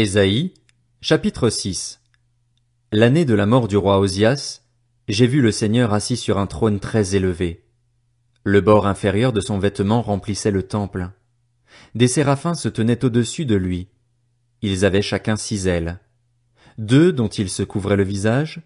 Ésaïe, chapitre 6. L'année de la mort du roi Osias, j'ai vu le Seigneur assis sur un trône très élevé. Le bord inférieur de son vêtement remplissait le temple. Des séraphins se tenaient au-dessus de lui. Ils avaient chacun 6 ailes. 2 dont ils se couvraient le visage,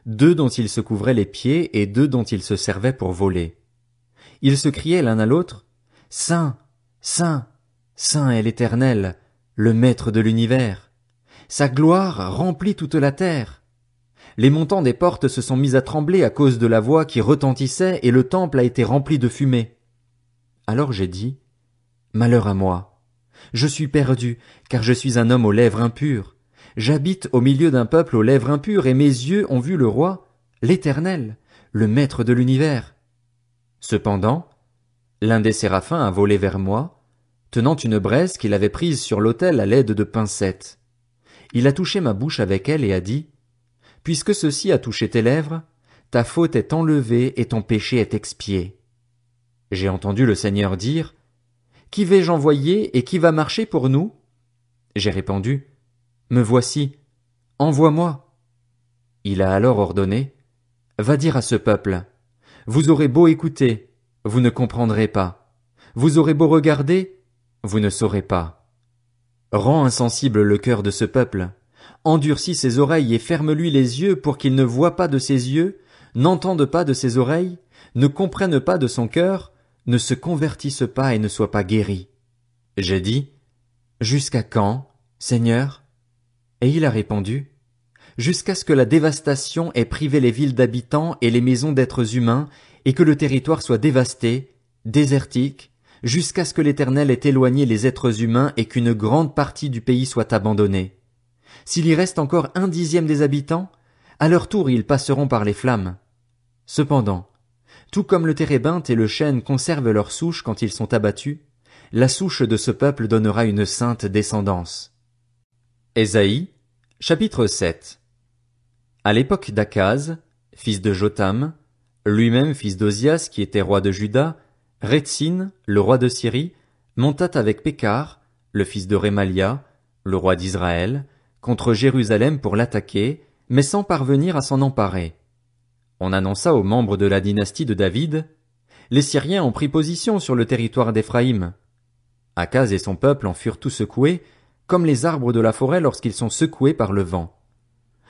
2 dont ils se couvraient les pieds et 2 dont ils se servaient pour voler. Ils se criaient l'un à l'autre, « Saint, Saint, Saint est l'Éternel, le Maître de l'univers. Sa gloire remplit toute la terre. » Les montants des portes se sont mis à trembler à cause de la voix qui retentissait et le temple a été rempli de fumée. Alors j'ai dit, « Malheur à moi! Je suis perdu, car je suis un homme aux lèvres impures. J'habite au milieu d'un peuple aux lèvres impures et mes yeux ont vu le roi, l'Éternel, le Maître de l'univers. » Cependant, l'un des séraphins a volé vers moi, tenant une braise qu'il avait prise sur l'autel à l'aide de pincettes. Il a touché ma bouche avec elle et a dit, « Puisque ceci a touché tes lèvres, ta faute est enlevée et ton péché est expié. » J'ai entendu le Seigneur dire, « Qui vais-je envoyer et qui va marcher pour nous ?» J'ai répondu, « Me voici, envoie-moi. » Il a alors ordonné, « Va dire à ce peuple, vous aurez beau écouter, vous ne comprendrez pas. Vous aurez beau regarder, vous ne saurez pas. Rends insensible le cœur de ce peuple, endurcis ses oreilles et ferme-lui les yeux pour qu'il ne voie pas de ses yeux, n'entende pas de ses oreilles, ne comprenne pas de son cœur, ne se convertisse pas et ne soit pas guéri. » J'ai dit, « Jusqu'à quand, Seigneur ?» Et il a répondu, « Jusqu'à ce que la dévastation ait privé les villes d'habitants et les maisons d'êtres humains, et que le territoire soit dévasté, désertique, jusqu'à ce que l'Éternel ait éloigné les êtres humains et qu'une grande partie du pays soit abandonnée. S'il y reste encore 1/10 des habitants, à leur tour ils passeront par les flammes. Cependant, tout comme le térébinthe et le chêne conservent leur souche quand ils sont abattus, la souche de ce peuple donnera une sainte descendance. » Ésaïe, chapitre 7. À l'époque d'Akaz, fils de Jotham, lui-même fils d'Ozias qui était roi de Juda, Rétsin, le roi de Syrie, monta avec Pékar, le fils de Rémalia, le roi d'Israël, contre Jérusalem pour l'attaquer, mais sans parvenir à s'en emparer. On annonça aux membres de la dynastie de David, « Les Syriens ont pris position sur le territoire d'Éphraïm. » Akaz et son peuple en furent tout secoués, comme les arbres de la forêt lorsqu'ils sont secoués par le vent.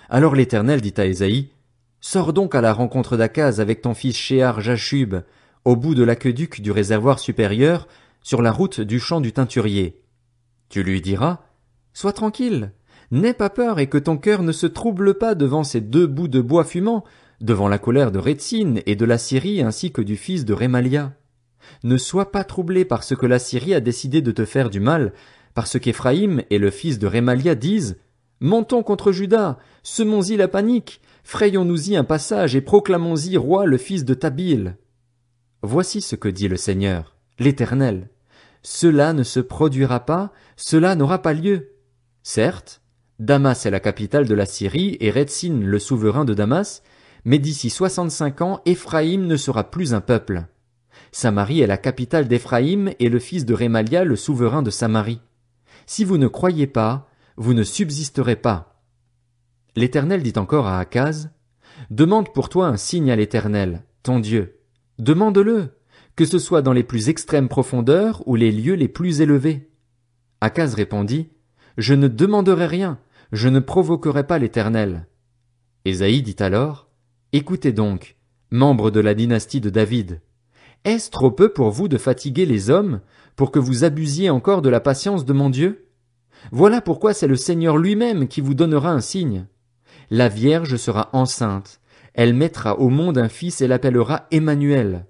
Alors l'Éternel dit à Ésaïe, « Sors donc à la rencontre d'Akaz avec ton fils Shear-Jashub, au bout de l'aqueduc du réservoir supérieur, sur la route du champ du teinturier. Tu lui diras, « Sois tranquille, n'aie pas peur et que ton cœur ne se trouble pas devant ces 2 bouts de bois fumants, devant la colère de Rétsin et de la Syrie ainsi que du fils de Rémalia. Ne sois pas troublé parce que la Syrie a décidé de te faire du mal, parce qu'Éphraïm et le fils de Rémalia disent, « Montons contre Juda, semons-y la panique, frayons-nous-y un passage et proclamons-y roi le fils de Tabil. » Voici ce que dit le Seigneur, l'Éternel. Cela ne se produira pas, cela n'aura pas lieu. Certes, Damas est la capitale de la Syrie et Rétsin le souverain de Damas, mais d'ici 65 ans, Éphraïm ne sera plus un peuple. Samarie est la capitale d'Éphraïm et le fils de Rémalia le souverain de Samarie. Si vous ne croyez pas, vous ne subsisterez pas. L'Éternel dit encore à Akaz, « Demande pour toi un signe à l'Éternel, ton Dieu. Demande-le, que ce soit dans les plus extrêmes profondeurs ou les lieux les plus élevés. » Akaz répondit, « Je ne demanderai rien, je ne provoquerai pas l'Éternel. » Ésaïe dit alors, « Écoutez donc, membres de la dynastie de David. Est-ce trop peu pour vous de fatiguer les hommes, pour que vous abusiez encore de la patience de mon Dieu? Voilà pourquoi c'est le Seigneur lui-même qui vous donnera un signe. La Vierge sera enceinte, elle mettra au monde un fils et l'appellera Emmanuel.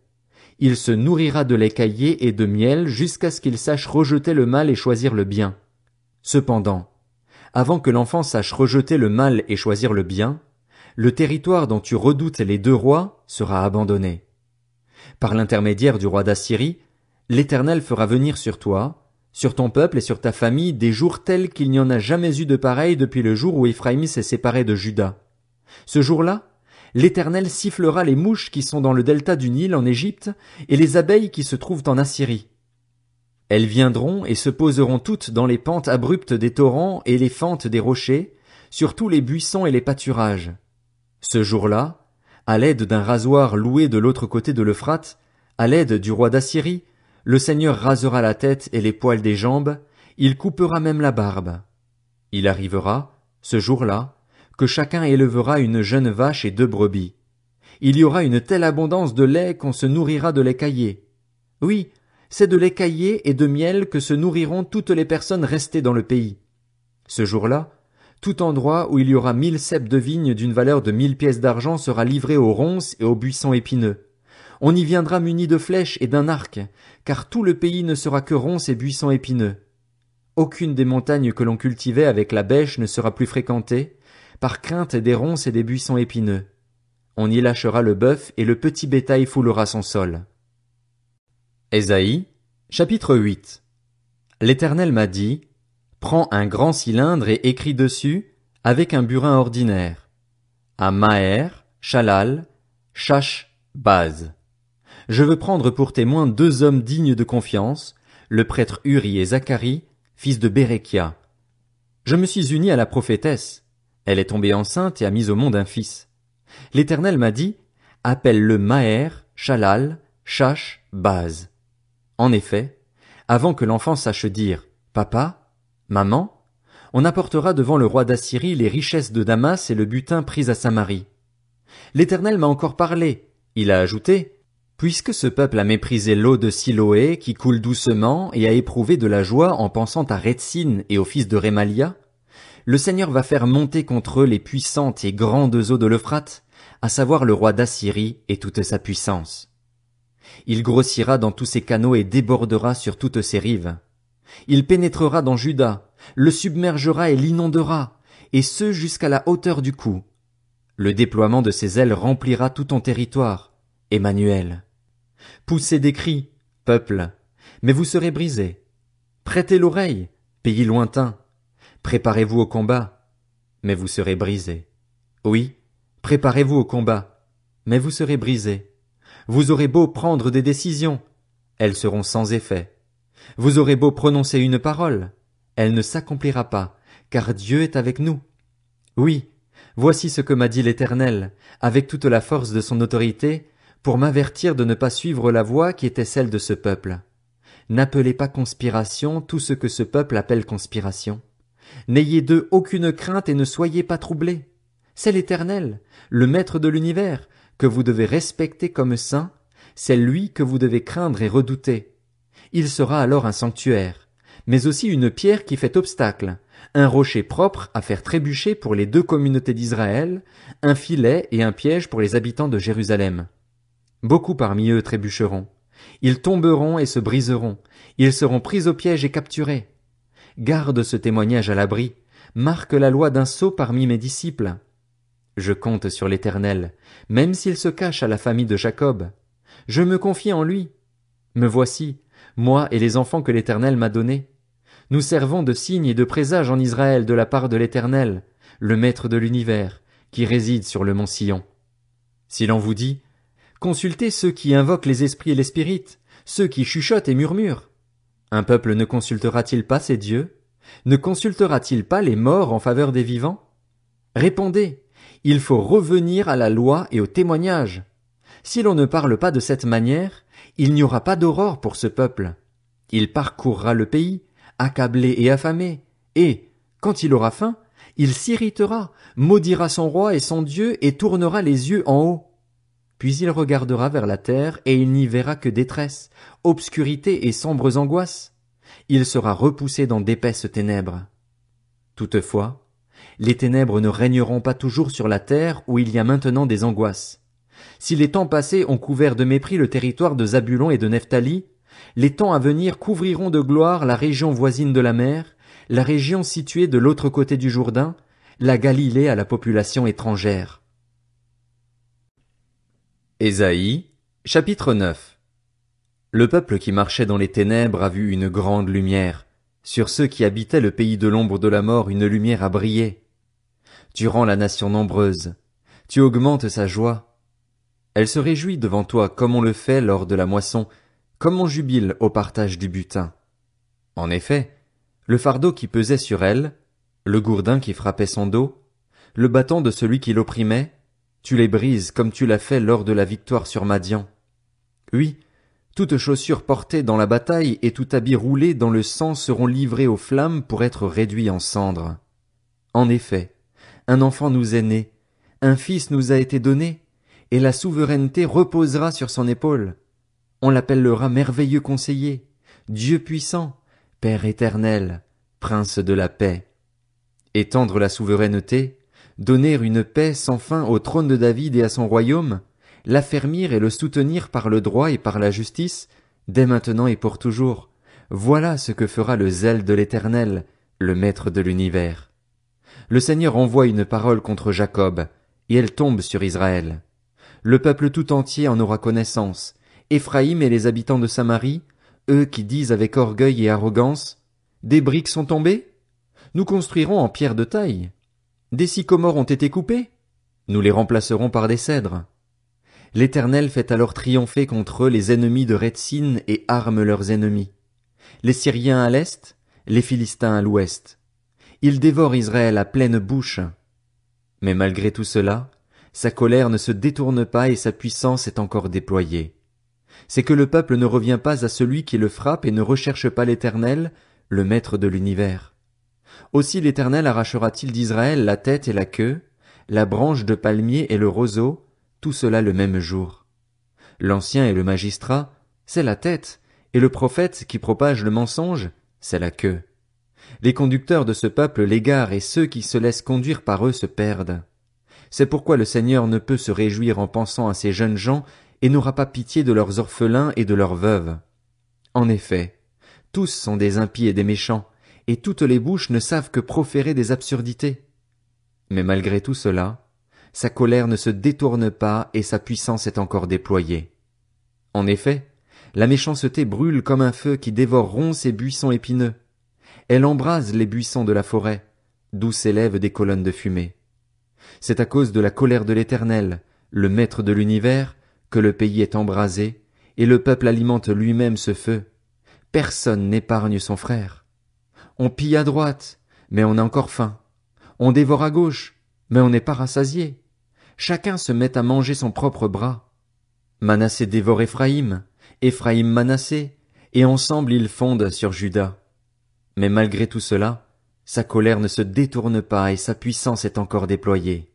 Il se nourrira de lait caillé et de miel jusqu'à ce qu'il sache rejeter le mal et choisir le bien. Cependant, avant que l'enfant sache rejeter le mal et choisir le bien, le territoire dont tu redoutes les 2 rois sera abandonné. Par l'intermédiaire du roi d'Assyrie, l'Éternel fera venir sur toi, sur ton peuple et sur ta famille des jours tels qu'il n'y en a jamais eu de pareils depuis le jour où Éphraïm s'est séparé de Juda. Ce jour-là, l'Éternel sifflera les mouches qui sont dans le delta du Nil en Égypte et les abeilles qui se trouvent en Assyrie. Elles viendront et se poseront toutes dans les pentes abruptes des torrents et les fentes des rochers, sur tous les buissons et les pâturages. Ce jour-là, à l'aide d'un rasoir loué de l'autre côté de l'Euphrate, à l'aide du roi d'Assyrie, le Seigneur rasera la tête et les poils des jambes, il coupera même la barbe. Il arrivera, ce jour-là, que chacun élevera une jeune vache et 2 brebis. Il y aura une telle abondance de lait qu'on se nourrira de lait caillé. Oui, c'est de lait caillé et de miel que se nourriront toutes les personnes restées dans le pays. Ce jour-là, tout endroit où il y aura 1000 ceps de vigne d'une valeur de 1000 pièces d'argent sera livré aux ronces et aux buissons épineux. On y viendra muni de flèches et d'un arc, car tout le pays ne sera que ronces et buissons épineux. Aucune des montagnes que l'on cultivait avec la bêche ne sera plus fréquentée, par crainte des ronces et des buissons épineux. On y lâchera le bœuf et le petit bétail foulera son sol. Ésaïe, chapitre 8. L'Éternel m'a dit, prends un grand cylindre et écris dessus, avec un burin ordinaire. À Maher, Shalal, Shash, Baz. Je veux prendre pour témoins 2 hommes dignes de confiance, le prêtre Uri et Zacharie, fils de Bérékia. Je me suis uni à la prophétesse. Elle est tombée enceinte et a mis au monde un fils. L'Éternel m'a dit, appelle-le Maher, Shalal, Shash, Baz. En effet, avant que l'enfant sache dire papa, maman, on apportera devant le roi d'Assyrie les richesses de Damas et le butin pris à Samarie. L'Éternel m'a encore parlé. Il a ajouté, puisque ce peuple a méprisé l'eau de Siloé qui coule doucement et a éprouvé de la joie en pensant à Rétzin et au fils de Rémalia, le Seigneur va faire monter contre eux les puissantes et grandes eaux de l'Euphrate, à savoir le roi d'Assyrie et toute sa puissance. Il grossira dans tous ses canaux et débordera sur toutes ses rives. Il pénétrera dans Juda, le submergera et l'inondera, et ce jusqu'à la hauteur du cou. Le déploiement de ses ailes remplira tout ton territoire. Emmanuel. Poussez des cris, peuple, mais vous serez brisés. Prêtez l'oreille, pays lointains. Préparez-vous au combat, mais vous serez brisés. Oui, préparez-vous au combat, mais vous serez brisés. Vous aurez beau prendre des décisions, elles seront sans effet. Vous aurez beau prononcer une parole, elle ne s'accomplira pas, car Dieu est avec nous. Oui, voici ce que m'a dit l'Éternel, avec toute la force de son autorité, pour m'avertir de ne pas suivre la voie qui était celle de ce peuple. N'appelez pas conspiration tout ce que ce peuple appelle conspiration. N'ayez d'eux aucune crainte et ne soyez pas troublés. C'est l'Éternel, le Maître de l'univers, que vous devez respecter comme saint, c'est lui que vous devez craindre et redouter. Il sera alors un sanctuaire, mais aussi une pierre qui fait obstacle, un rocher propre à faire trébucher pour les 2 communautés d'Israël, un filet et un piège pour les habitants de Jérusalem. Beaucoup parmi eux trébucheront. Ils tomberont et se briseront. Ils seront pris au piège et capturés. Garde ce témoignage à l'abri. Marque la loi d'un sceau parmi mes disciples. Je compte sur l'Éternel, même s'il se cache à la famille de Jacob. Je me confie en lui. Me voici, moi et les enfants que l'Éternel m'a donnés. Nous servons de signe et de présage en Israël de la part de l'Éternel, le Maître de l'univers, qui réside sur le mont Sion. Si l'on vous dit, consultez ceux qui invoquent les esprits et les spirites, ceux qui chuchotent et murmurent. Un peuple ne consultera-t-il pas ses dieux? Ne consultera-t-il pas les morts en faveur des vivants? Répondez, il faut revenir à la loi et au témoignage. Si l'on ne parle pas de cette manière, il n'y aura pas d'aurore pour ce peuple. Il parcourra le pays, accablé et affamé, et, quand il aura faim, il s'irritera, maudira son roi et son Dieu et tournera les yeux en haut. Puis il regardera vers la terre et il n'y verra que détresse, obscurité et sombres angoisses. Il sera repoussé dans d'épaisses ténèbres. Toutefois, les ténèbres ne régneront pas toujours sur la terre où il y a maintenant des angoisses. Si les temps passés ont couvert de mépris le territoire de Zabulon et de Nephtali, les temps à venir couvriront de gloire la région voisine de la mer, la région située de l'autre côté du Jourdain, la Galilée à la population étrangère. Ésaïe, chapitre 9. Le peuple qui marchait dans les ténèbres a vu une grande lumière. Sur ceux qui habitaient le pays de l'ombre de la mort, une lumière a brillé. Tu rends la nation nombreuse. Tu augmentes sa joie. Elle se réjouit devant toi comme on le fait lors de la moisson, comme on jubile au partage du butin. En effet, le fardeau qui pesait sur elle, le gourdin qui frappait son dos, le bâton de celui qui l'opprimait, tu les brises comme tu l'as fait lors de la victoire sur Madian. Oui, toute chaussure portée dans la bataille et tout habit roulé dans le sang seront livrés aux flammes pour être réduits en cendres. En effet, un enfant nous est né, un fils nous a été donné, et la souveraineté reposera sur son épaule. On l'appellera merveilleux conseiller, Dieu puissant, Père éternel, Prince de la paix. Étendre la souveraineté, donner une paix sans fin au trône de David et à son royaume, l'affermir et le soutenir par le droit et par la justice, dès maintenant et pour toujours. Voilà ce que fera le zèle de l'Éternel, le Maître de l'univers. Le Seigneur envoie une parole contre Jacob, et elle tombe sur Israël. Le peuple tout entier en aura connaissance, Éphraïm et les habitants de Samarie, eux qui disent avec orgueil et arrogance, « Des briques sont tombées? Nous construirons en pierre de taille. Des sycomores ont été coupés? Nous les remplacerons par des cèdres. » L'Éternel fait alors triompher contre eux les ennemis de Rétsin et arme leurs ennemis. Les Syriens à l'est, les Philistins à l'ouest. Il dévore Israël à pleine bouche. Mais malgré tout cela, sa colère ne se détourne pas et sa puissance est encore déployée. C'est que le peuple ne revient pas à celui qui le frappe et ne recherche pas l'Éternel, le Maître de l'univers. Aussi l'Éternel arrachera-t-il d'Israël la tête et la queue, la branche de palmier et le roseau, tout cela le même jour. L'ancien et le magistrat, c'est la tête, et le prophète qui propage le mensonge, c'est la queue. Les conducteurs de ce peuple l'égarent et ceux qui se laissent conduire par eux se perdent. C'est pourquoi le Seigneur ne peut se réjouir en pensant à ces jeunes gens et n'aura pas pitié de leurs orphelins et de leurs veuves. En effet, tous sont des impies et des méchants, et toutes les bouches ne savent que proférer des absurdités. Mais malgré tout cela, sa colère ne se détourne pas et sa puissance est encore déployée. En effet, la méchanceté brûle comme un feu qui dévore ronces et buissons épineux. Elle embrase les buissons de la forêt, d'où s'élèvent des colonnes de fumée. C'est à cause de la colère de l'Éternel, le Maître de l'univers, que le pays est embrasé, et le peuple alimente lui-même ce feu. Personne n'épargne son frère. On pille à droite, mais on a encore faim. On dévore à gauche, mais on n'est pas rassasié. Chacun se met à manger son propre bras. Manassé dévore Éphraïm, Éphraïm Manassé, et ensemble ils fondent sur Juda. Mais malgré tout cela, sa colère ne se détourne pas et sa puissance est encore déployée.